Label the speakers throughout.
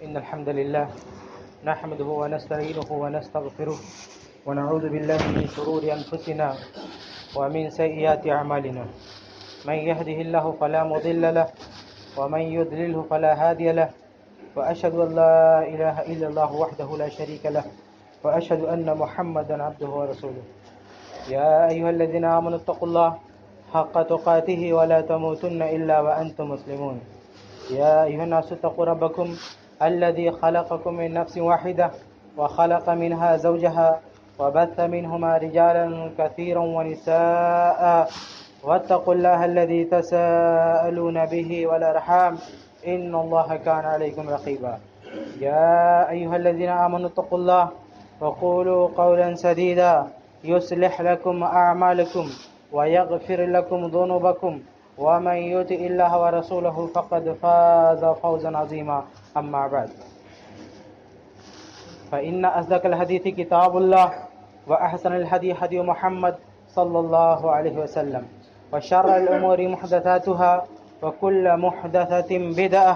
Speaker 1: إن الحمد لله نحمده ونستعينه ونستغفره ونعوذ بالله من شرور أنفسنا ومن سيئات أعمالنا. من يهده الله فلا مضل له ومن يضلله فلا هادي له، وأشهد أن لا إله إلا الله وحده لا شريك له، وأشهد أن محمدا عبده ورسوله. يا أيها الذين آمنوا اتقوا الله حق تقاته ولا تموتن إلا وأنتم مسلمون. يا أيها الناس اتقوا ربكم الذي خلقكم من نفس واحدة وخلق منها زوجها وبث منهما رجالا كثيرا ونساء، واتقوا الله الذي تساءلون به والأرحام إن الله كان عليكم رقيبا. يا أيها الذين آمنوا اتقوا الله وقولوا قولا سديدا يصلح لكم أعمالكم ويغفر لكم ذنوبكم، ومن يطع الله ورسوله فقد فاز فوزا عظيما. أما بعد، فإن أصدق الحديث كتاب الله، وأحسن الهدي هدي محمد صلى الله عليه وسلم، وشر الأمور محدثاتها، وكل محدثة بدعة،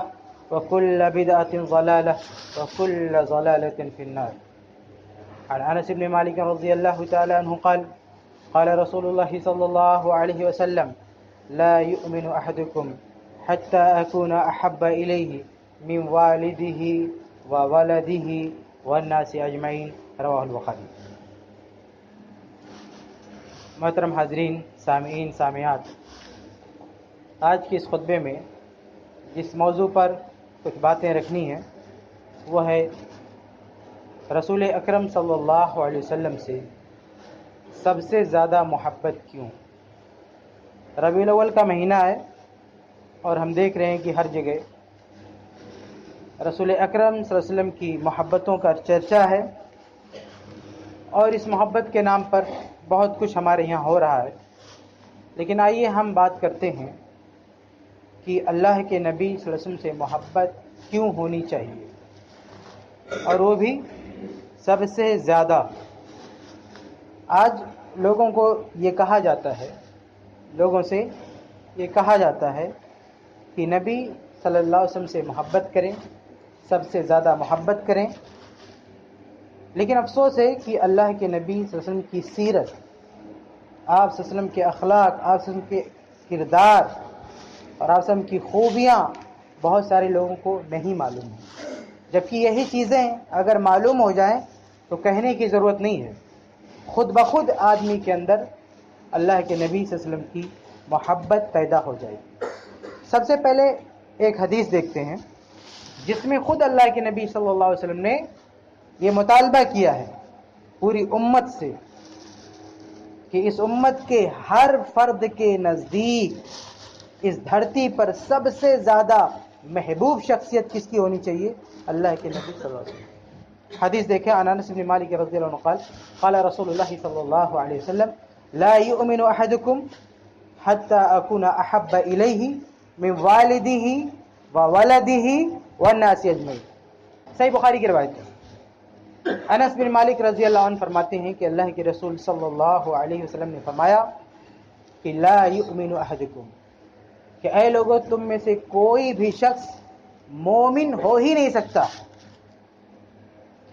Speaker 1: وكل بدعة ضلالة، وكل ضلالة في النار. عن أنس بن مالك رضي الله تعالى عنه قال قال رسول الله صلى الله عليه وسلم: لا يؤمن أحدكم حتى أكون أحب إليه من والده وولده والناس أجمعين. رواہ البخاری. محترم حاضرین، سامعین، سامعات، آج کے اس خطبے میں جس موضوع پر کچھ باتیں رکھنی ہیں وہ ہے رسول اکرم صلی اللہ علیہ وسلم سے سب سے زیادہ محبت کیوں؟ ربیع الاول کا مہینہ ہے اور ہم دیکھ رہے ہیں کہ ہر جگہ رسول اکرم صلی اللہ علیہ وسلم کی محبتوں کا چرچا ہے، اور اس محبت کے نام پر بہت کچھ ہمارے یہاں ہو رہا ہے. لیکن آئیے ہم بات کرتے ہیں کہ اللہ کے نبی صلی اللہ علیہ وسلم سے محبت کیوں ہونی چاہیے، اور وہ بھی سب سے زیادہ. آج لوگوں کو یہ کہا جاتا ہے، لوگوں سے یہ کہا جاتا ہے کہ نبی صلی اللہ علیہ وسلم سے محبت کریں، سب سے زیادہ محبت کریں. لیکن افسوس ہے کہ اللہ کے نبی صلی اللہ علیہ وسلم کی سیرت، آپ صلی اللہ علیہ وسلم کے اخلاق، آپ صلی اللہ علیہ وسلم کے کردار اور آپ صلی اللہ علیہ وسلم کی خوبیاں بہت سارے لوگوں کو نہیں معلوم ہیں. جبکہ یہی چیزیں اگر معلوم ہو جائیں تو کہنے کی ضرورت نہیں ہے، خود بخود آدمی کے اندر اللہ کے نبی صلی اللہ علیہ وسلم کی محبت پیدا ہو جائے گی. سب سے پہلے ایک حدیث دیکھتے ہیں جس میں خود اللہ کے نبی صلی اللہ علیہ وسلم نے یہ مطالبہ کیا ہے پوری امت سے کہ اس امت کے ہر فرد کے نزدیک اس دھرتی پر سب سے زیادہ محبوب شخصیت کس کی ہونی چاہیے؟ اللہ کے نبی صلی اللہ علیہ وسلم. حدیث دیکھیں، عن انس بن مالک رضی اللہ عنہ قال قال رسول اللہ صلی اللہ علیہ وسلم: لا يؤمن احدكم حتى اكون احب الیہ من والدہ وولدہ والناس اجمعین. صحیح بخاری کی روایت ہے. انس بن مالک رضی اللہ عنہ فرماتے ہیں کہ اللہ کے رسول صلی اللہ علیہ وسلم نے فرمایا کہ لا یؤمن احدکم، کہ اے لوگو تم میں سے کوئی بھی شخص مومن ہو ہی نہیں سکتا،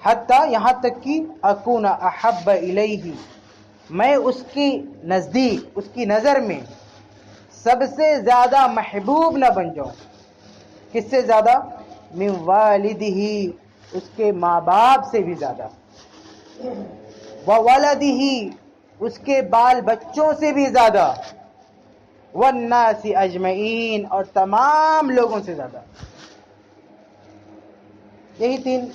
Speaker 1: حتیٰ یہاں تک کہ اکون احب الیہ، میں اس کی نزدیک، اس کی نظر میں سب سے زیادہ محبوب نہ بن جاؤں. کس سے زیادہ؟ من والدہ، اس کے ماں باپ سے بھی زیادہ، وولدہ، اس کے بال بچوں سے بھی زیادہ، والناس اجمعین، اور تمام لوگوں سے زیادہ. یہی تین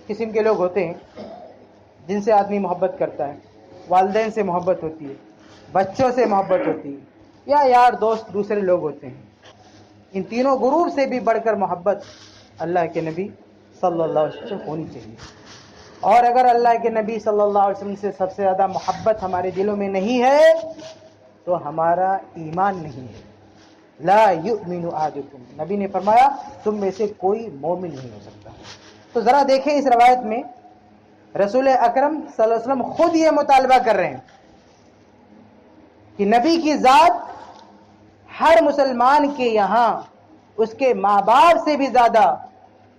Speaker 1: قسم کے لوگ ہوتے ہیں جن سے آدمی محبت کرتا ہے. والدین سے محبت ہوتی ہے، بچوں سے محبت ہوتی ہے، یا یار دوست دوسرے لوگ ہوتے ہیں. ان تینوں گروپ سے بھی بڑھ کر محبت اللہ کے نبی صلی اللہ علیہ وسلم سے ہونی چاہیے. اور اگر اللہ کے نبی صلی اللہ علیہ وسلم سے سب سے زیادہ محبت ہمارے دلوں میں نہیں ہے تو ہمارا ایمان نہیں ہے. لا یؤمن احدکم، نبی نے فرمایا تم میں سے کوئی مومن نہیں ہو سکتا. تو ذرا دیکھیں اس روایت میں رسول اکرم صلی اللہ علیہ وسلم خود یہ مطالبہ کر رہے ہیں کہ نبی کی ذات ہر مسلمان کے یہاں اس کے ماں باپ سے بھی زیادہ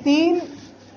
Speaker 1: 3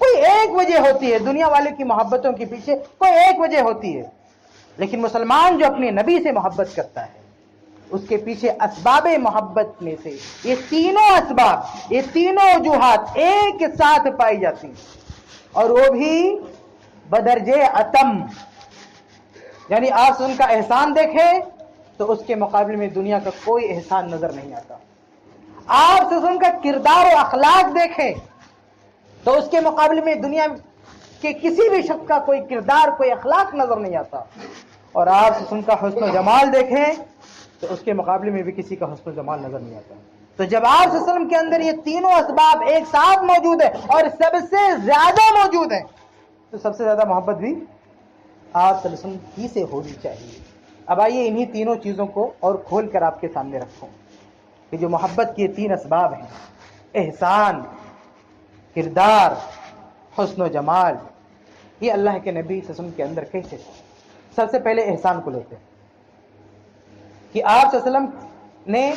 Speaker 1: کوئی ایک وجہ ہوتی ہے، دنیا والے کی محبتوں کے پیچھے کوئی ایک وجہ ہوتی ہے، لیکن مسلمان جو اپنے نبی سے محبت کرتا ہے اس کے پیچھے اسباب محبت میں سے یہ تینوں اسباب، یہ تینوں وجوہات ایک ساتھ پائی جاتی ہیں، اور وہ بھی بدرجے اتم، یعنی آپ ان کا احسان دیکھیں تو اس کے مقابلے میں دنیا کا کوئی احسان نظر نہیں آتا، آپ ان کا کردار و اخلاق دیکھیں تو اس کے مقابلے میں دنیا کے کسی بھی شخص کا کوئی کردار، کوئی اخلاق نظر نہیں آتا، اور آپ ان کا حسن و جمال دیکھیں تو اس کے مقابلے میں بھی کسی کا حسن و جمال نظر نہیں آتا۔ تو جب آپ صلی اللہ علیہ وسلم کے اندر یہ تینوں اسباب ایک ساتھ موجود ہے اور سب سے زیادہ موجود ہیں، تو سب سے زیادہ محبت بھی آپ صلی اللہ علیہ وسلم کی سے ہونی چاہیے۔ اب آئیے انہی تینوں چیزوں کو اور کھول کر آپ کے سامنے رکھوں کہ جو محبت کے تین اسباب ہیں، احسان، کردار، حسن و جمال، یہ اللہ کے نبی صلی اللہ علیہ وسلم کے اندر کیسے تھے؟ سب سے پہلے احسان کو لیتے ہیں کہ آپ صلی اللہ علیہ وسلم نے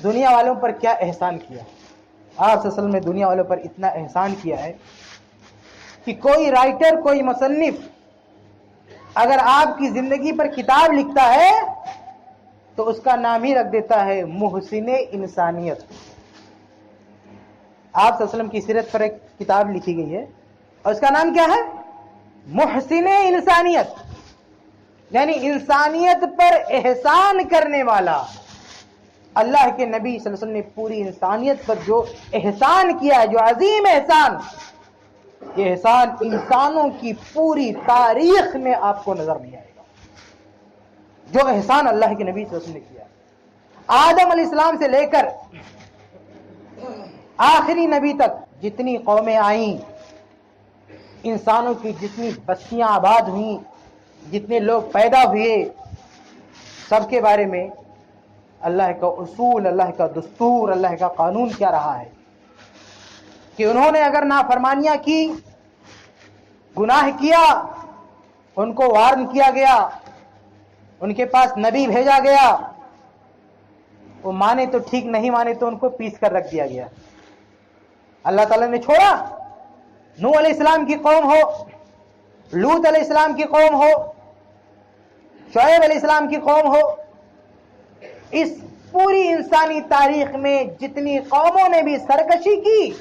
Speaker 1: دنیا والوں پر کیا احسان کیا۔ آپ صلی اللہ علیہ وسلم نے دنیا والوں پر اتنا احسان کیا ہے کہ کوئی رائٹر، کوئی مصنف اگر آپ کی زندگی پر کتاب لکھتا ہے تو اس کا نام ہی رکھ دیتا ہے محسن انسانیت۔ آپ صلی اللہ علیہ وسلم کی سیرت پر ایک کتاب لکھی گئی ہے اور اس کا نام کیا ہے؟ محسن انسانیت، یعنی انسانیت پر احسان کرنے والا۔ اللہ کے نبی صلی اللہ علیہ وسلم نے پوری انسانیت پر جو احسان کیا ہے، جو عظیم احسان، یہ احسان انسانوں کی پوری تاریخ میں آپ کو نظر نہیں آئے گا۔ جو احسان اللہ کے نبی صلی اللہ علیہ وسلم نے کیا، آدم علیہ السلام سے لے کر آخری نبی تک جتنی قومیں آئیں، انسانوں کی جتنی بستیاں آباد ہوئیں، جتنے لوگ پیدا ہوئے، سب کے بارے میں اللہ کا اصول، اللہ کا دستور، اللہ کا قانون کیا رہا ہے کہ انہوں نے اگر نافرمانیاں کی، گناہ کیا، ان کو وارن کیا گیا، ان کے پاس نبی بھیجا گیا، وہ مانے تو ٹھیک، نہیں مانے تو ان کو پیس کر رکھ دیا گیا۔ اللہ تعالیٰ نے چھوڑا، نوح علیہ السلام کی قوم ہو، لوط علیہ السلام کی قوم ہو، شعیب علیہ السلام کی قوم ہو، اس پوری انسانی تاریخ میں جتنی قوموں نے بھی سرکشی کی،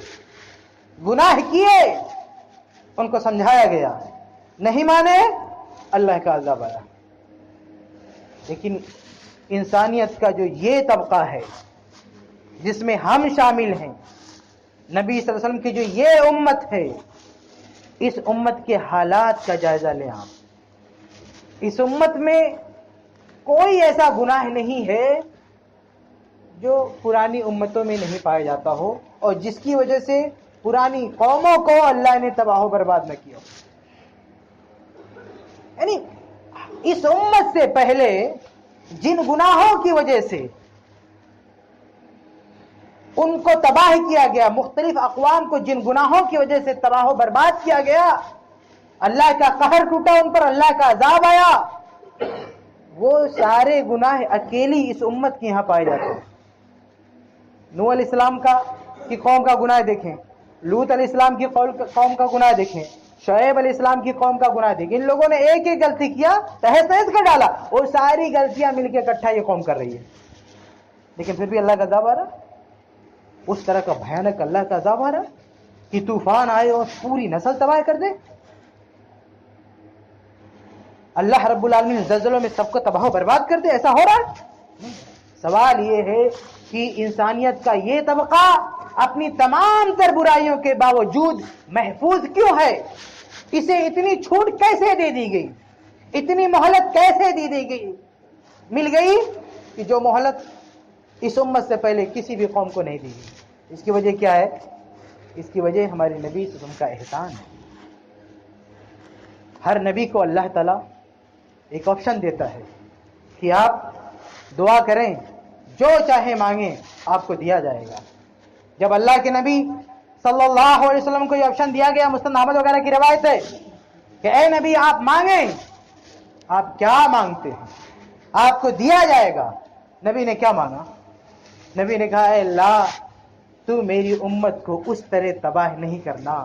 Speaker 1: گناہ کیے، ان کو سمجھایا گیا، نہیں مانے اللہ کا عذاب آیا۔ لیکن انسانیت کا جو یہ طبقہ ہے جس میں ہم شامل ہیں، نبی صلی اللہ علیہ وسلم کی جو یہ امت ہے، اس امت کے حالات کا جائزہ لیں آپ۔ اس امت میں کوئی ایسا گناہ نہیں ہے جو پرانی امتوں میں نہیں پایا جاتا ہو اور جس کی وجہ سے پرانی قوموں کو اللہ نے تباہ و برباد نہ کیا۔ یعنی اس امت سے پہلے جن گناہوں کی وجہ سے ان کو تباہ کیا گیا، مختلف اقوام کو جن گناہوں کی وجہ سے تباہ و برباد کیا گیا، اللہ کا قہر ٹوٹا ان پر، اللہ کا عذاب آیا، وہ سارے گناہ اکیلی اس امت کے یہاں پائے جاتے ہیں۔ نوح علیہ السلام کی قوم کا گناہ دیکھیں، لوط علیہ السلام کی قوم کا گناہ دیکھیں، شعیب علیہ السلام کی قوم کا گناہ دیکھیں۔ ان لوگوں نے ایک ایک غلطی کیا، تہس نہس کر ڈالا، وہ ساری غلطیاں مل کے اکٹھا یہ قوم کر رہی ہے، لیکن پھر بھی اللہ کا عذاب آ رہا، اس طرح کا بھیانک اللہ کا عذاب آ رہا کہ طوفان آئے اور پوری نسل تباہ کر دے۔ اللہ رب العالمین زلزلوں میں سب کو تباہ و برباد کر دے، ایسا ہو رہا ہے؟ سوال یہ ہے کہ انسانیت کا یہ طبقہ اپنی تمام تر برائیوں کے باوجود محفوظ کیوں ہے؟ اسے اتنی چھوٹ کیسے دے دی گئی؟ اتنی مہلت کیسے دی گئی؟ مل گئی کہ جو مہلت اس امت سے پہلے کسی بھی قوم کو نہیں دی گئی۔ اس کی وجہ کیا ہے؟ اس کی وجہ ہمارے نبی صلی اللہ علیہ وسلم کا احسان ہے۔ ہر نبی کو اللہ تعالیٰ ایک آپشن دیتا ہے کہ آپ دعا کریں، جو چاہے مانگیں، آپ کو دیا جائے گا۔ جب اللہ کے نبی صلی اللہ علیہ وسلم کو یہ آپشن دیا گیا، مسند احمد وغیرہ کی روایت ہے کہ اے نبی آپ مانگیں، آپ کیا مانگتے ہیں آپ کو دیا جائے گا۔ نبی نے کیا مانگا؟ نبی نے کہا اے اللہ تو میری امت کو اس طرح تباہ نہیں کرنا،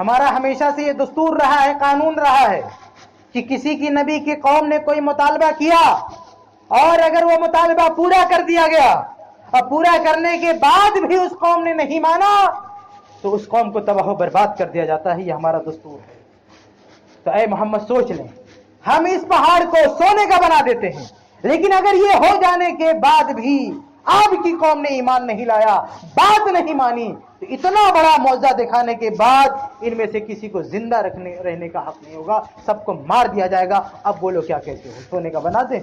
Speaker 1: ہمارا ہمیشہ سے یہ دستور رہا ہے، قانون رہا ہے کہ کسی کی نبی کی قوم نے کوئی مطالبہ کیا اور اگر وہ مطالبہ پورا کر دیا گیا اور پورا کرنے کے بعد بھی اس قوم نے نہیں مانا تو اس قوم کو تباہ و برباد کر دیا جاتا ہے. یہ ہمارا دستور ہے. تو اے محمد سوچ لیں، ہم اس پہاڑ کو سونے کا بنا دیتے ہیں، لیکن اگر یہ ہو جانے کے بعد بھی آپ کی قوم نے ایمان نہیں لایا، بات نہیں مانی، تو اتنا بڑا معجزہ دکھانے کے بعد ان میں سے کسی کو زندہ رہنے کا حق نہیں ہوگا، سب کو مار دیا جائے گا. اب بولو کیا کہتے ہو، سونے کا بنا دیں؟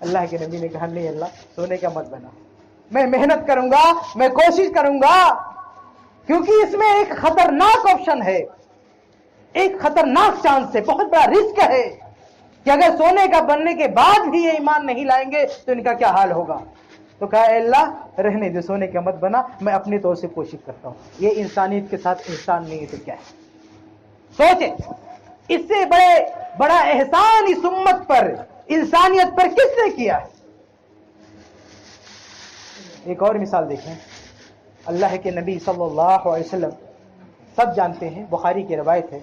Speaker 1: اللہ کے نبی نے کہا نہیں اللہ، سونے کا مت بنا. میں محنت کروں گا، میں کوشش کروں گا، کیونکہ اس میں ایک خطرناک آپشن ہے، ایک خطرناک چانس ہے، بہت بڑا رسک ہے کہ اگر سونے کا بننے کے بعد بھی یہ ایمان نہیں لائیں گے تو ان کا کیا حال ہوگا. تو کہا اے اللہ رہنے دے، سونے کا مت بنا، میں اپنی طور سے کوشش کرتا ہوں. یہ انسانیت کے ساتھ احسان نہیں ہے تو کیا ہے؟ سوچیں، اس سے بڑا احسان اس امت پر، انسانیت پر کس نے کیا ہے؟ ایک اور مثال دیکھیں. اللہ کے نبی صلی اللہ علیہ وسلم سب جانتے ہیں، بخاری کی روایت ہے،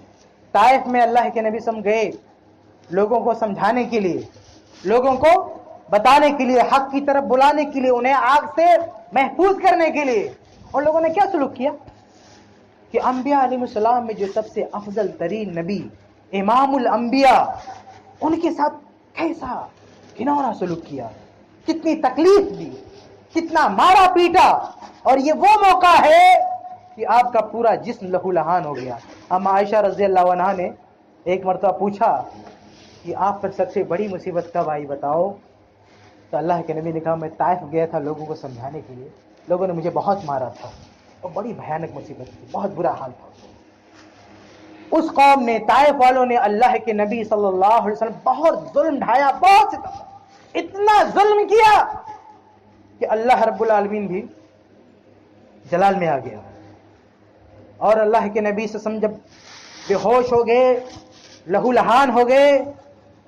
Speaker 1: طائف میں اللہ کے نبی صلی اللہ علیہ وسلم گئے لوگوں کو سمجھانے کے لیے، لوگوں کو بتانے کے لیے، حق کی طرف بلانے کے لیے، انہیں آگ سے محفوظ کرنے کے لیے. اور لوگوں نے کیا سلوک کیا کہ انبیاء علیہ السلام میں جو سب سے افضل ترین نبی، امام الانبیاء، ان کے ساتھ کیسا گھناؤنا سلوک کیا، کتنی تکلیف دی، کتنا مارا پیٹا. اور یہ وہ موقع ہے کہ آپ کا پورا جسم لہو لہان ہو گیا. اما عائشہ رضی اللہ عنہا نے ایک مرتبہ پوچھا کہ آپ پر سب سے بڑی مصیبت کب آئی بتاؤ؟ تو اللہ کے نبی نے کہا میں طائف گیا تھا لوگوں کو سمجھانے کے لیے، لوگوں نے مجھے بہت مارا تھا اور بڑی بھیانک مصیبت تھی، بہت برا حال تھا. اس قوم نے، طائف والوں نے اللہ کے نبی صلی اللہ علیہ وسلم بہت ظلم ڈھایا، بہت اتنا ظلم کیا کہ اللہ رب العالمین بھی جلال میں آ گیا. اور اللہ کے نبی صلی اللہ علیہ وسلم جب بے ہوش ہو گئے، لہو لہان ہو گئے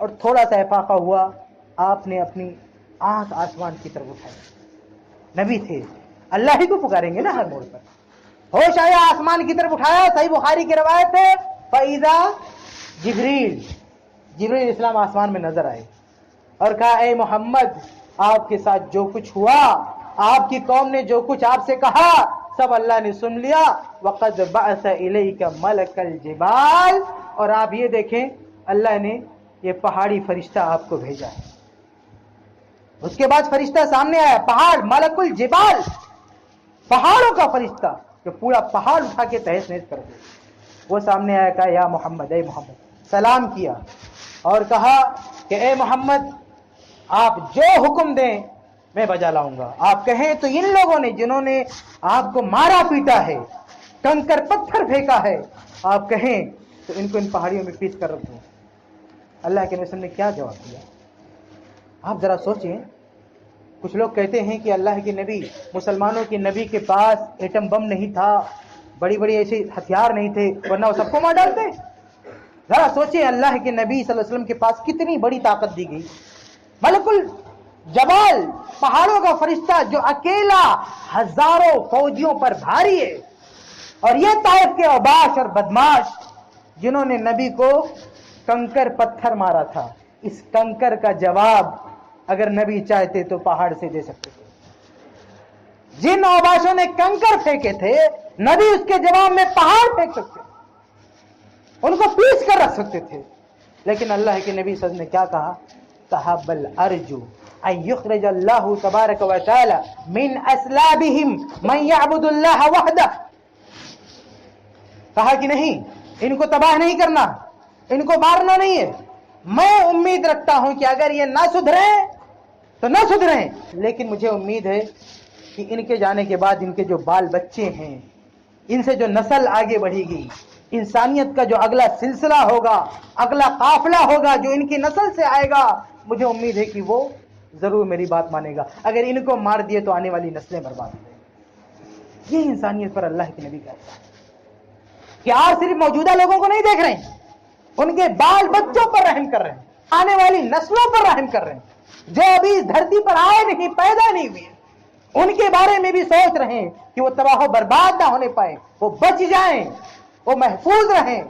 Speaker 1: اور تھوڑا سا افاقہ ہوا، آپ نے اپنی آنکھ آسمان کی طرف اٹھائی. نبی تھے، اللہ ہی کو پکاریں گے نا ہر موڑ پر. ہوش آیا، آسمان کی طرف اٹھایا. صحیح بخاری کی روایت ہے فَإِذَا جبریل اسلام آسمان میں نظر آئے اور کہا اے محمد، آپ کے ساتھ جو کچھ ہوا، آپ کی قوم نے جو کچھ آپ سے کہا، سب اللہ نے سن لیا. وَقَدْ بَعَثَ إِلَيْكَ مَلَكَ الْجِبَالِ، اور آپ یہ دیکھیں اللہ نے یہ پہاڑی فرشتہ آپ کو بھیجا ہے. اس کے بعد فرشتہ سامنے آیا، پہاڑ، ملک الجبال، پہاڑوں کا فرشتہ جو پورا پہاڑ اٹھا کے تہس نہس کر دے. وہ سامنے آیا، کہا یا محمد، اے محمد، سلام کیا اور کہا کہ اے محمد آپ جو حکم دیں میں بجا لاؤں گا. آپ کہیں تو ان لوگوں نے جنہوں نے آپ کو مارا پیٹا ہے، کنکر پتھر پھینکا ہے، آپ کہیں تو ان کو ان پہاڑیوں میں پیس کر رکھ دوں. اللہ کے نبی نے کیا جواب دیا؟ آپ ذرا سوچیں. کچھ لوگ کہتے ہیں کہ اللہ کے نبی، مسلمانوں کے نبی کے پاس ایٹم بم نہیں تھا، بڑی بڑی ایسے ہتھیار نہیں تھے، ورنہ وہ سب کو مار ڈالتے. ذرا سوچیں اللہ کے نبی صلی اللہ علیہ وسلم کے پاس کتنی بڑی طاقت دی گئی. ملک الجبال، پہاڑوں کا فرشتہ جو اکیلا ہزاروں فوجیوں پر بھاری ہے. اور یہ طائف کے اوباش اور بدماش جنہوں نے نبی کو کنکر پتھر مارا تھا، اس کنکر کا جواب اگر نبی چاہتے تو پہاڑ سے دے سکتے تھے. جن اوباشوں نے کنکر پھینکے تھے، نبی اس کے جواب میں پہاڑ پھینک سکتے تھے، ان کو پیس کر رکھ سکتے تھے. لیکن اللہ کے نبی صلی اللہ علیہ وسلم نے کیا کہا؟ کہا بل ارجو ان یخرج اللہ تبارک و تعالی من اسلابہم من یعبد اللہ وحدہ. کہا کہ نہیں، ان کو تباہ نہیں کرنا، ان کو مارنا نہیں ہے. میں امید رکھتا ہوں کہ اگر یہ نہ سدھریں تو نہ سدھریں، لیکن مجھے امید ہے کہ ان کے جانے کے بعد ان کے جو بال بچے ہیں، ان سے جو نسل آگے بڑھے گی، انسانیت کا جو اگلا سلسلہ ہوگا، اگلا قافلہ ہوگا جو ان کی نسل سے آئے گا، مجھے امید ہے کہ وہ ضرور میری بات مانے گا. اگر ان کو مار دیے تو آنے والی نسلیں برباد ہو جائیں. یہ انسانیت پر اللہ کے نبی کہتا ہے کہ آپ صرف موجودہ لوگوں کو نہیں دیکھ رہے ہیں، ان کے بال بچوں پر رحم کر رہے ہیں، آنے والی نسلوں پر رحم کر رہے ہیں جو ابھی اس دھرتی پر آئے نہیں، پیدا نہیں ہوئے. ان کے بارے میں بھی سوچ رہے ہیں کہ وہ تباہ و برباد نہ ہونے پائے، وہ بچ جائیں. وہ محفوظ رہیں.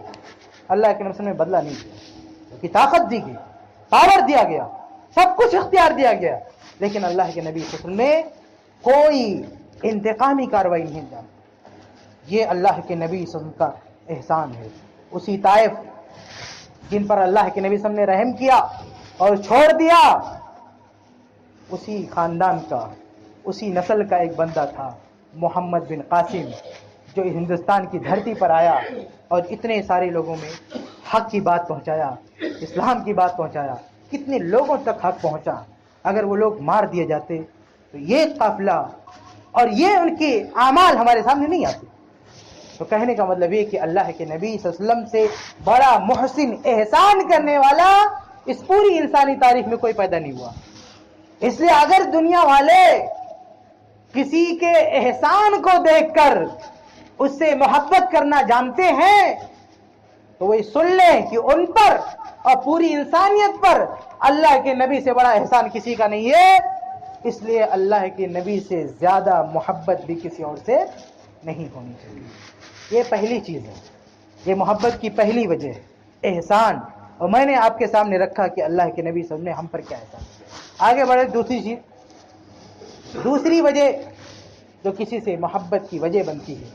Speaker 1: اللہ کے نبی نے بدلہ نہیں دیا, کی طاقت دی گئی, پاور دیا گیا, سب کچھ اختیار دیا گیا, لیکن اللہ کے نبی صلی اللہ علیہ وسلم نے کوئی انتقامی کاروائی نہیں جانی. یہ اللہ کے نبی صلی اللہ علیہ وسلم کا احسان ہے. اسی طائف جن پر اللہ کے نبی صلی اللہ علیہ وسلم نے رحم کیا اور چھوڑ دیا, اسی خاندان کا, اسی نسل کا ایک بندہ تھا محمد بن قاسم, جو ہندوستان کی دھرتی پر آیا اور اتنے سارے لوگوں میں حق کی بات پہنچایا, اسلام کی بات پہنچایا. کتنے لوگوں تک حق پہنچا. اگر وہ لوگ مار دیے جاتے تو یہ قافلہ اور یہ ان کے اعمال ہمارے سامنے نہیں آتے. تو کہنے کا مطلب یہ کہ اللہ کے نبی صلی اللہ علیہ وسلم سے بڑا محسن, احسان کرنے والا اس پوری انسانی تاریخ میں کوئی پیدا نہیں ہوا. اس لیے اگر دنیا والے کسی کے احسان کو دیکھ کر اس سے محبت کرنا جانتے ہیں تو وہ سن لیں کہ ان پر اور پوری انسانیت پر اللہ کے نبی سے بڑا احسان کسی کا نہیں ہے. اس لیے اللہ کے نبی سے زیادہ محبت بھی کسی اور سے نہیں ہونی چاہیے. یہ پہلی چیز ہے, یہ محبت کی پہلی وجہ ہے, احسان. اور میں نے آپ کے سامنے رکھا کہ اللہ کے نبی صلی اللہ علیہ وسلم نے ہم پر کیا احسان کیا. آگے بڑھے دوسری چیز. دوسری وجہ جو کسی سے محبت کی وجہ بنتی ہے,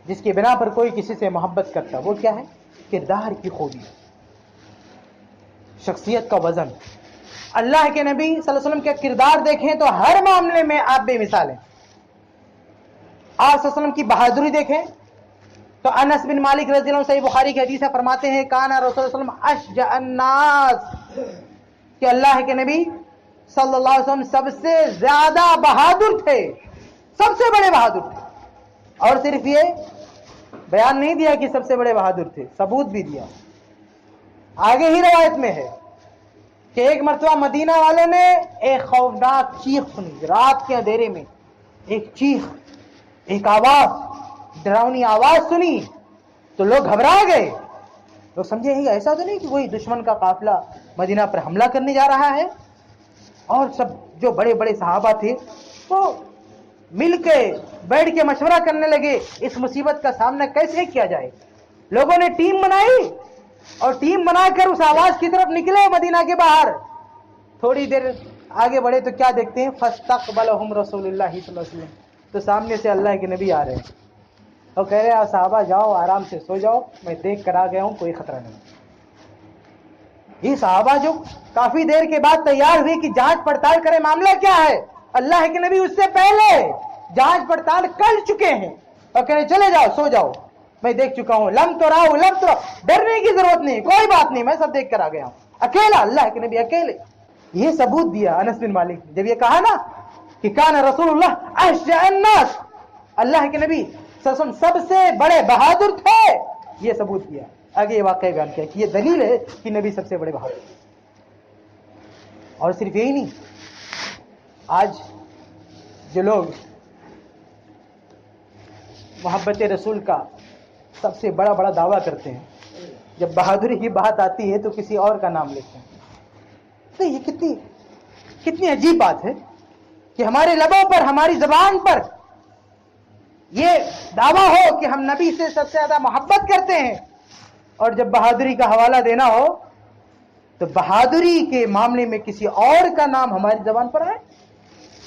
Speaker 1: جس کے بنا پر کوئی کسی سے محبت کرتا, وہ کیا ہے؟ کردار کی خوبی, شخصیت کا وزن. اللہ کے نبی صلی اللہ علیہ وسلم کا کردار دیکھیں تو ہر معاملے میں آپ بے مثال ہیں. آپ صلی اللہ علیہ وسلم کی بہادری دیکھیں تو انس بن مالک رضی اللہ عنہ صحیح بخاری کی حدیث ہے, فرماتے ہیں کانا رسول اللہ صلی اللہ علیہ وسلم اشجع الناس, کہ اللہ کے نبی صلی اللہ علیہ وسلم سب سے زیادہ بہادر تھے, سب سے بڑے بہادر تھے. اور صرف یہ بیان نہیں دیا کہ سب سے بڑے بہادر تھے, ثبوت بھی دیا. آگے ہی روایت میں ہے کہ ایک مرتبہ مدینہ والوں نے ایک خوفناک چیخ سنی, رات کے اندھیرے میں ایک چیخ, ایک آواز, ڈراؤنی آواز سنی تو لوگ گھبرا گئے. لوگ سمجھے ایسا تو نہیں کہ وہی دشمن کا قافلہ مدینہ پر حملہ کرنے جا رہا ہے. اور سب جو بڑے بڑے صحابہ تھے وہ مل کے بیٹھ کے مشورہ کرنے لگے اس مصیبت کا سامنا کیسے کیا جائے. لوگوں نے ٹیم بنائی اور ٹیم بنا کر اس آواز کی طرف نکلے مدینہ کے باہر. تھوڑی دیر آگے بڑھے تو کیا دیکھتے ہیں, فاستقبلہم رسول اللہ صلی اللہ علیہ وسلم, تو سامنے سے اللہ کے نبی آ رہے ہیں اور کہہ رہے ہیں صحابہ جاؤ آرام سے سو جاؤ, میں دیکھ کر آ گیا ہوں, کوئی خطرہ نہیں. یہ صحابہ جو کافی دیر کے بعد تیار ہوئے کہ جانچ پڑتال کرے معاملہ کیا ہے, اللہ کے نبی اس سے پہلے جانچ پڑتال کر چکے ہیں اور کہہ رہے چلے جاؤ سو جاؤ, میں دیکھ چکا ہوں. لم تو راؤ لم تو, ڈرنے کی ضرورت نہیں, کوئی بات نہیں, میں سب دیکھ کر آ گیا ہوں. اکیلا اللہ کے نبی اکیلے. یہ ثبوت دیا انس بن مالک جب یہ کہا نا کہ کان رسول اللہ اشجع الناس, اللہ کے نبی سب سے بڑے بہادر تھے, یہ ثبوت دیا. آگے یہ واقعہ بیان کیا کہ یہ دلیل ہے کہ نبی سب سے بڑے بہادر. اور صرف یہی نہیں, آج جو لوگ محبت رسول کا سب سے بڑا بڑا دعویٰ کرتے ہیں, جب بہادری کی بات آتی ہے تو کسی اور کا نام لیتے ہیں. تو یہ کتنی عجیب بات ہے کہ ہمارے لبوں پر, ہماری زبان پر یہ دعویٰ ہو کہ ہم نبی سے سب سے زیادہ محبت کرتے ہیں, اور جب بہادری کا حوالہ دینا ہو تو بہادری کے معاملے میں کسی اور کا نام ہماری زبان پر آئے.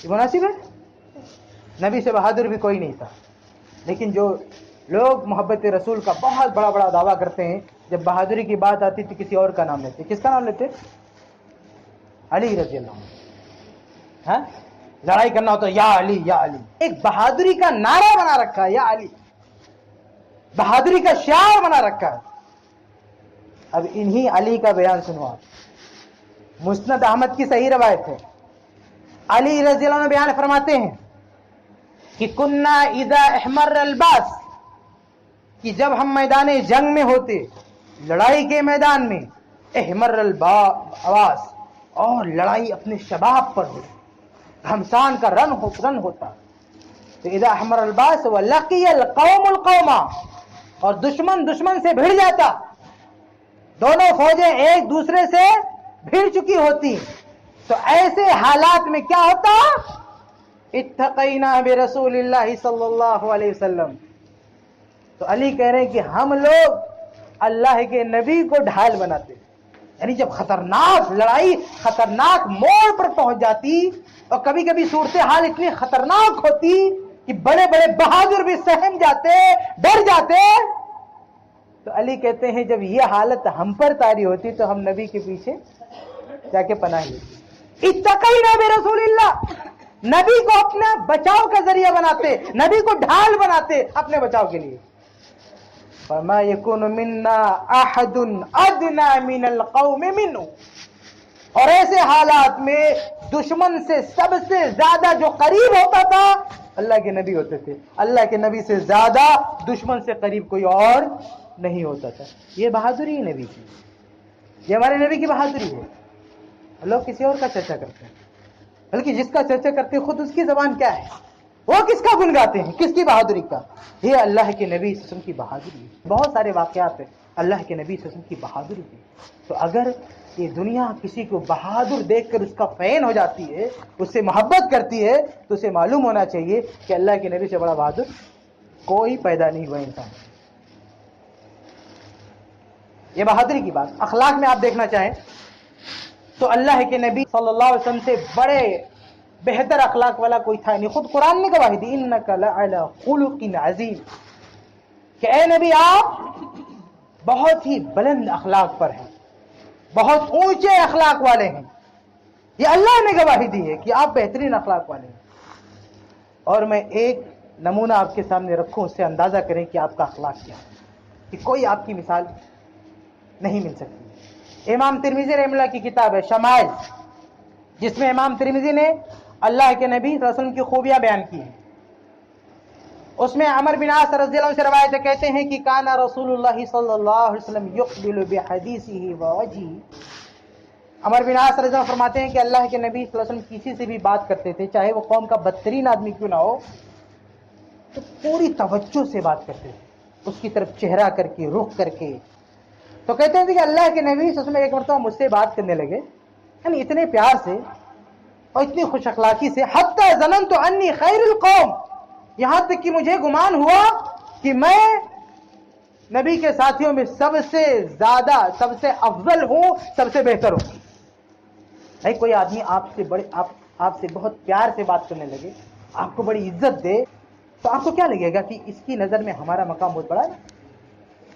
Speaker 1: یہ مناسب ہے؟ نبی سے بہادر بھی کوئی نہیں تھا, لیکن جو لوگ محبت رسول کا بہت بڑا بڑا دعویٰ کرتے ہیں, جب بہادری کی بات آتی تو کسی اور کا نام لیتے. کس کا نام لیتے؟ علی رضی اللہ عنہ. ہاں, لڑائی کرنا ہوتا یا علی یا علی, ایک بہادری کا نعرہ بنا رکھا ہے, یا علی, بہادری کا شعار بنا رکھا ہے. اب انہی علی کا بیان سنو آپ. مسند احمد کی صحیح روایت ہے, علی رضی اللہ عنہ بیان فرماتے ہیں کہ کننا اذا احمر الباس, کہ جب ہم میدان جنگ میں ہوتے, لڑائی کے میدان میں, احمر الباس, اور لڑائی اپنے شباب پر ہو, گھمسان کا رن ہوتا, تو اذا احمر الباس ولقی القوم القوما, اور دشمن سے بھیڑ جاتا, دونوں فوجیں ایک دوسرے سے بھیڑ چکی ہوتی, تو ایسے حالات میں کیا ہوتا؟ اتقینا برسول اللہ صلی اللہ علیہ وسلم, تو علی کہہ رہے ہیں کہ ہم لوگ اللہ کے نبی کو ڈھال بناتے، یعنی جب خطرناک لڑائی خطرناک موڑ پر پہنچ جاتی اور کبھی کبھی صورتحال اتنی خطرناک ہوتی کہ بڑے بڑے بہادر بھی سہم جاتے، ڈر جاتے، تو علی کہتے ہیں جب یہ حالت ہم پر طاری ہوتی تو ہم نبی کے پیچھے جا کے پناہ لیتے، اتقینا برسول اللہ، نبی کو اپنا بچاؤ کا ذریعہ بناتے، نبی کو ڈھال بناتے اپنے بچاؤ کے لیے۔ فما یکون منا احد ادنا من القوم منه، اور ایسے حالات میں دشمن سے سب سے زیادہ جو قریب ہوتا تھا اللہ کے نبی ہوتے تھے، اللہ کے نبی سے زیادہ دشمن سے قریب کوئی اور نہیں ہوتا تھا۔ یہ بہادری ہے نبی کی، یہ ہمارے نبی کی بہادری ہے۔ لوگ کسی اور کا چرچا کرتے ہیں، بلکہ جس کا چرچا کرتے ہیں خود اس کی زبان کیا ہے، وہ کس کا گن گاتے ہیں، کس کی بہادری کا؟ یہ اللہ کے نبی صلی اللہ علیہ وسلم کی بہادری ہے۔ بہت سارے واقعات ہیں اللہ کے نبی صلی اللہ علیہ وسلم کی بہادری کی۔ تو اگر یہ دنیا کسی کو بہادر دیکھ کر اس کا فین ہو جاتی ہے، اس سے محبت کرتی ہے، تو اسے معلوم ہونا چاہیے کہ اللہ کے نبی سے بڑا بہادر کوئی پیدا نہیں ہوا انسان۔ یہ بہادری کی بات۔ اخلاق میں آپ دیکھنا چاہیں تو اللہ کے نبی صلی اللہ علیہ وسلم سے بڑے بہتر اخلاق والا کوئی تھا نہیں۔ خود قرآن نے گواہی دی انک لعلی خلق عظیم، کہ اے نبی آپ بہت ہی بلند اخلاق پر ہیں، بہت اونچے اخلاق والے ہیں۔ یہ اللہ نے گواہی دی ہے کہ آپ بہترین اخلاق والے ہیں۔ اور میں ایک نمونہ آپ کے سامنے رکھوں، اس سے اندازہ کریں کہ آپ کا اخلاق کیا ہے، کہ کوئی آپ کی مثال نہیں مل سکتی۔ امام ترمذی رحمہ اللہ کی کتاب ہے شمائل، جس میں امام ترمذی نے اللہ کے نبی صلی اللہ علیہ وسلم کی خوبیاں بیان کی ہیں۔ اس میں عمر بن عاص رضی اللہ عنہ سے روایت ہے، کہتے ہیں کہ کانا رسول اللہ صلی اللہ علیہ وسلم یقبل بحدیثہ ووجهہ۔ عمر بن عاص رضی اللہ عنہ فرماتے ہیں کہ اللہ کے نبی صلی اللہ علیہ وسلم کسی سے بھی بات کرتے تھے، چاہے وہ قوم کا بدترین آدمی کیوں نہ ہو، تو پوری توجہ سے بات کرتے تھے، اس کی طرف چہرہ کر کے، رخ کر کے۔ تو کہتے ہیں کہ اللہ کے نبی صلی اللہ علیہ وسلم ایک مرتبہ مجھ سے بات کرنے لگے، یعنی اتنے پیار سے اور اتنی خوش اخلاقی سے، حتی ظننت انی خیر القوم، یہاں تک کہ مجھے گمان ہوا کہ میں نبی کے ساتھیوں میں سب سے زیادہ، سب سے افضل ہوں، سب سے بہتر ہوں۔ بھائی کوئی آدمی آپ سے بہت پیار سے بات کرنے لگے، آپ کو بڑی عزت دے، تو آپ کو کیا لگے گا کہ اس کی نظر میں ہمارا مقام بہت بڑا ہے۔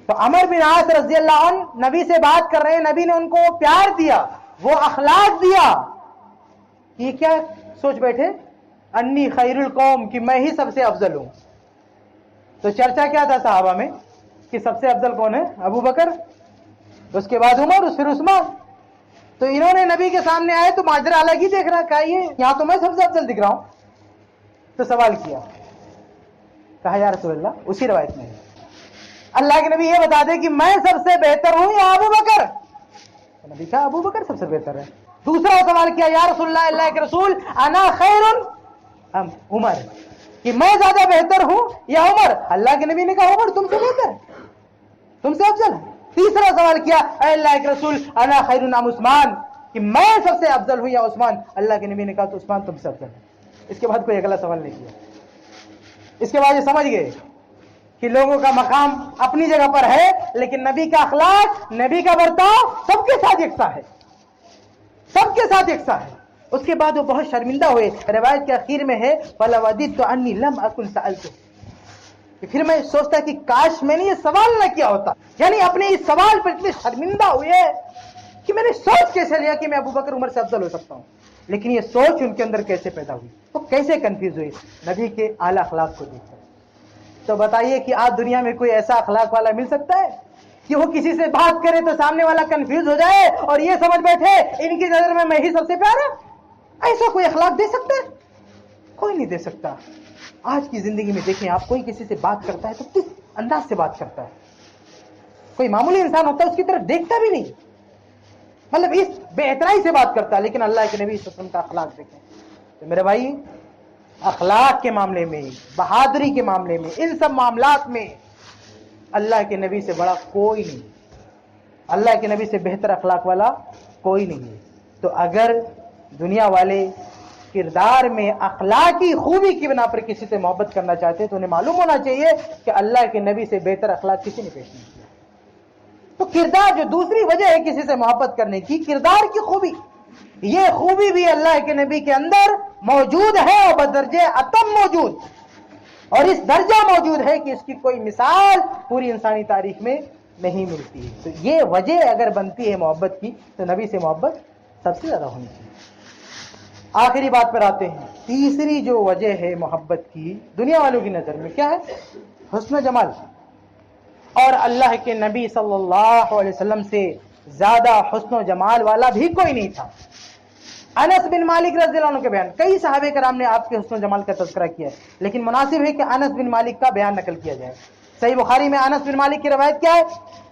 Speaker 1: تو عمر بن عاص رضی اللہ عنہ نبی سے بات کر رہے ہیں، نبی نے ان کو پیار دیا، وہ اخلاق دیا، یہ کیا سوچ بیٹھے انی خیر القوم، کہ میں ہی سب سے افضل ہوں۔ تو چرچا کیا تھا صحابہ میں کہ سب سے افضل کون ہے؟ ابو بکر، اس کے بعد عمر، پھر عثمان۔ تو انہوں نے نبی کے سامنے آئے تو ماجرا الگ ہی دیکھ رہا، کہا یہاں تو میں سب سے افضل دکھ رہا ہوں۔ تو سوال کیا، کہا یا رسول اللہ، اسی روایت میں اللہ کے نبی یہ بتا دے کہ میں سب سے بہتر ہوں یا ابو بکر؟ نبی کہا ابو بکر سب سے بہتر ہے۔ دوسرا سوال کیا، یا رسول اللہ، اللہ کے رسول، انا خیر ام عمر، کہ میں زیادہ بہتر ہوں یا عمر؟ اللہ کے نبی نے کہا عمر تم سے بہتر ہے، تم سے افضل ہے۔ تیسرا سوال کیا، اے اللہ کے رسول، انا خیر ام عثمان، کہ میں سب سے افضل ہوں یا عثمان؟ اللہ کے نبی نے کہا تو عثمان تم سے افضل ہے۔ اس کے بعد کوئی اگلا سوال نہیں کیا۔ اس کے بعد یہ سمجھ گئے کہ لوگوں کا مقام اپنی جگہ پر ہے، لیکن نبی کا اخلاق، نبی کا برتاؤ سب کے ساتھ یکساں ہے، سب کے ساتھ یکساں ہے۔ اس کے بعد وہ بہت شرمندہ ہوئے، روایت کے اخیر میں ہے فَلَوَدِدْتُ أَنِّي لَمْ أَكُنْ سَأَلْتُهُ، کہ پھر میں سوچتا کہ کاش میں نے یہ سوال نہ کیا ہوتا، یعنی اپنے اس سوال پر اتنے شرمندہ ہوئے کہ میں نے سوچ کیسے لیا کہ میں ابو بکر عمر سے افضل ہو سکتا ہوں۔ لیکن یہ سوچ ان کے اندر کیسے پیدا ہوئی، وہ کیسے کنفیوز ہوئی نبی کے اعلیٰ اخلاق کو دیکھ کر۔ تو بتائیے کہ آج دنیا میں کوئی ایسا اخلاق والا مل سکتا ہے کہ وہ کسی سے بات کرے تو سامنے والا کنفیوز ہو جائے اور یہ سمجھ بیٹھے ان کی نظر میں ہی سب سے پیارا؟ ایسا کوئی اخلاق دے سکتا ہے؟ کوئی نہیں دے سکتا۔ آج کی زندگی میں دیکھیں آپ، کوئی کسی سے بات کرتا ہے تو کس انداز سے بات کرتا ہے؟ کوئی معمولی انسان ہوتا ہے اس کی طرف دیکھتا بھی نہیں، مطلب اس بے احترامی سے بات کرتا ہے۔ لیکن اللہ کے نبی صلی اللہ علیہ وسلم کا اخلاق دیکھیں تو میرے بھائی، اخلاق کے معاملے میں، بہادری کے معاملے میں، ان سب معاملات میں اللہ کے نبی سے بڑا کوئی نہیں، اللہ کے نبی سے بہتر اخلاق والا کوئی نہیں ہے۔ تو اگر دنیا والے کردار میں اخلاقی خوبی کی بنا پر کسی سے محبت کرنا چاہتے ہیں تو انہیں معلوم ہونا چاہیے کہ اللہ کے نبی سے بہتر اخلاق کسی نے پیش نہیں کیا. تو کردار جو دوسری وجہ ہے کسی سے محبت کرنے کی، کردار کی خوبی، یہ خوبی بھی اللہ کے نبی کے اندر موجود ہے اور بدرجہ اتم موجود، اور اس درجہ موجود ہے کہ اس کی کوئی مثال پوری انسانی تاریخ میں نہیں ملتی ہے. تو یہ وجہ اگر بنتی ہے محبت کی تو نبی سے محبت سب سے زیادہ ہونی چاہیے. آخری بات پر آتے ہیں. تیسری جو وجہ ہے محبت کی دنیا والوں کی نظر میں کیا ہے؟ حسن و جمال. اور اللہ کے نبی صلی اللہ علیہ وسلم سے زیادہ حسن و جمال والا بھی کوئی نہیں تھا. انس بن مالک رضی اللہ عنہ کے بیان، کئی صحابہ کرام نے آپ کے حسن و جمال کا تذکرہ کیا ہے، لیکن مناسب ہے کہ انس بن مالک کا بیان نقل کیا جائے. صحیح بخاری میں انس بن مالک کی روایت کیا ہے؟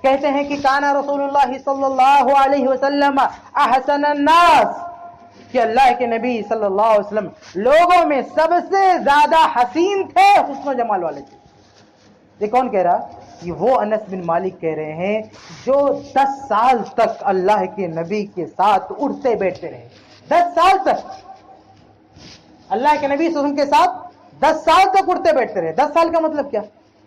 Speaker 1: کہتے ہیں کہ کان رسول اللہ صلی اللہ علیہ وسلم احسن الناس، کہ اللہ کے نبی صلی اللہ علیہ وسلم لوگوں میں سب سے زیادہ حسین تھے، حسن و جمال والے تھے. یہ کون کہہ رہا؟ یہ وہ انس بن مالک کہہ رہے ہیں جو 10 سال تک اللہ کے نبی کے ساتھ اٹھتے بیٹھتے رہے. 10 سال تک اللہ کے نبی صلی اللہ علیہ وسلم کے ساتھ 10 سال تک اٹھتے بیٹھتے رہے. 10 سال کا مطلب کیا؟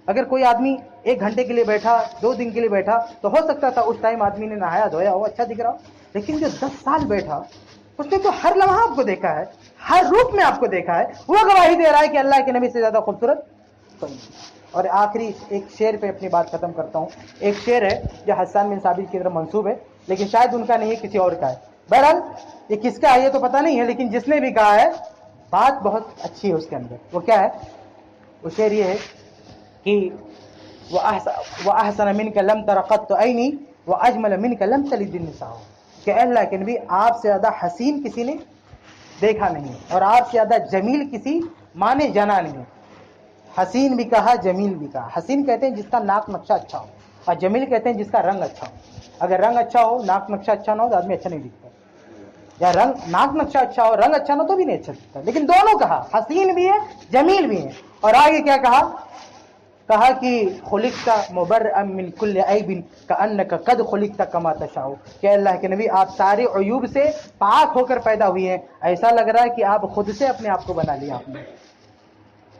Speaker 1: اگر کوئی آدمی 1 گھنٹے کے لیے بیٹھا، 2 دن کے لیے بیٹھا تو ہو سکتا تھا اس ٹائم آدمی نے نہایا دھویا ہو، اچھا دکھ رہا ہو. لیکن جو 10 سال بیٹھا اس نے تو ہر لمحہ آپ کو دیکھا ہے، ہر روپ میں آپ کو دیکھا ہے. وہ گواہی دے رہا ہے کہ اللہ کے نبی سے زیادہ خوبصورت کوئی نہیں. اور آخری ایک شعر پہ اپنی بات ختم کرتا ہوں. ایک شعر ہے جو حسان بن ثابت کی طرف منسوب ہے، لیکن شاید ان کا نہیں ہے، کسی اور کا ہے. بہرحال یہ کس کا ہے یہ تو پتہ نہیں ہے، لیکن جس نے بھی کہا ہے بات بہت اچھی ہے اس کے اندر. وہ کیا ہے؟ وہ شعر یہ ہے کہ وَأَحْسَنَ مِنْكَ لَمْ تَرَ قَطُّ عَيْنِي وَأَجْمَلَ مِنْكَ لَمْ تَلِدِ النِّسَاءُ، کہ اے اللہ کے نبی آپ سے زیادہ حسین کسی نے دیکھا نہیں اور آپ سے زیادہ جمیل کسی ماں نے جانا نہیں. حسین بھی کہا، جمیل بھی کہا. حسین کہتے ہیں جس کا ناک نقشہ اچھا ہو، اور جمیل کہتے ہیں جس کا رنگ اچھا ہو. اگر رنگ اچھا ہو، ناک نقشہ اچھا نہ ہو تو آدمی اچھا نہیں دکھتا، یا رنگ ناک نقشہ اچھا ہو رنگ اچھا نہ ہو تو بھی نہیں اچھا دکھتا. لیکن دونوں کہا، حسین بھی ہے جمیل بھی ہے. اور آگے کیا کہا؟ کہا کہ خلقت مبرئا من کل عیب کأنک قد خلقت کما تشاء، کہ اللہ کے نبی آپ سارے عیوب سے پاک ہو کر پیدا ہوئی ہیں، ایسا لگ رہا ہے کہ آپ خود سے اپنے آپ کو بنا لیا آپ نے.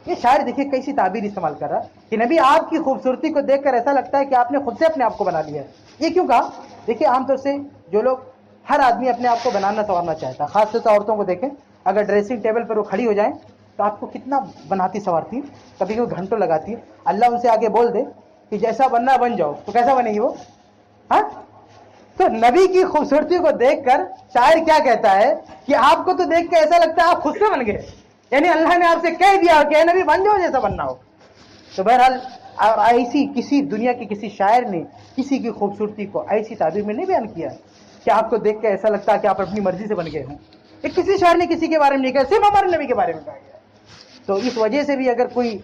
Speaker 1: یہ شاعر دیکھیے کیسی تعبیر استعمال کر رہا کہ نبی آپ کی خوبصورتی کو دیکھ کر ایسا لگتا ہے کہ آپ نے خود سے اپنے آپ کو بنا لیا ہے. یہ کیوں کہا؟ دیکھیے عام طور سے جو لوگ، ہر آدمی اپنے آپ کو بنانا سنوارنا چاہتا ہے، خاص طور سے عورتوں کو دیکھیں، اگر ڈریسنگ ٹیبل پر وہ کھڑی ہو جائیں تو آپ کو کتنا بناتی سنوارتی، کبھی کبھی گھنٹوں لگاتی ہے. اللہ ان سے آگے بول دے کہ جیسا بننا بن جاؤ تو کیسا بنے گی وہ؟ ہاں. تو نبی کی خوبصورتی کو دیکھ کر شاعر کیا کہتا ہے کہ آپ کو تو دیکھ کے ایسا لگتا ہے آپ خود سے بن گئے، یعنی اللہ نے آپ سے کہہ دیا کہ اے نبی بن جاؤ جیسا بننا ہو. تو بہرحال ایسی کسی دنیا کے کسی شاعر نے کسی کی خوبصورتی کو ایسی تعبیر میں نہیں بیان کیا کہ آپ کو دیکھ کے ایسا لگتا ہے کہ آپ اپنی مرضی سے بن گئے ہوں. کسی شاعر نے کسی کے بارے میں نہیں کہا، صرف ہمارے نبی کے بارے میں کہا گیا. تو اس وجہ سے بھی اگر کوئی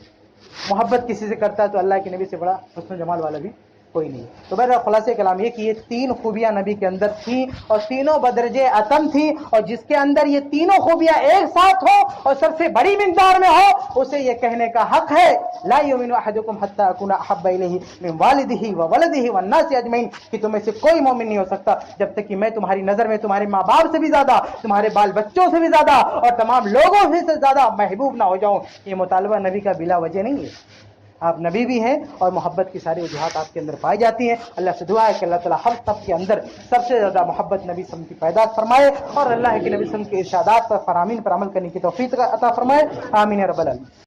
Speaker 1: محبت کسی سے کرتا ہے تو اللہ کے نبی سے بڑا حسن و جمال والا بھی کوئی نہیں. تو بہرحال خلاصہ کلام یہ کہ یہ 3 خوبیاں نبی کے اندر تھیں اور تینوں بدرجے اتم تھی، اور جس کے اندر یہ تینوں خوبیاں ایک ساتھ ہو اور سب سے بڑی مقدار میں ہو اسے یہ کہنے کا حق ہے لا یؤمن احدکم حتی اکون احب الیہ من والدہ وولدہ والناس اجمعین، کہ تم میں سے کوئی مومن نہیں ہو سکتا جب تک کہ میں تمہاری نظر میں تمہارے ماں باپ سے بھی زیادہ، تمہارے بال بچوں سے بھی زیادہ اور تمام لوگوں سے زیادہ محبوب نہ ہو جاؤں. یہ مطالبہ نبی کا بلا وجہ نہیں ہے، آپ نبی بھی ہیں اور محبت کی ساری وجوہات آپ کے اندر پائی جاتی ہیں. اللہ سے دعا ہے کہ اللہ تعالیٰ ہم سب کے اندر سب سے زیادہ محبت نبی صلی اللہ علیہ وسلم کی پیدا فرمائے اور اللہ کے نبی صلی اللہ علیہ وسلم کے ارشادات پر فرامین پر عمل کرنے کی توفیق عطا فرمائے. آمین یا رب العالمین.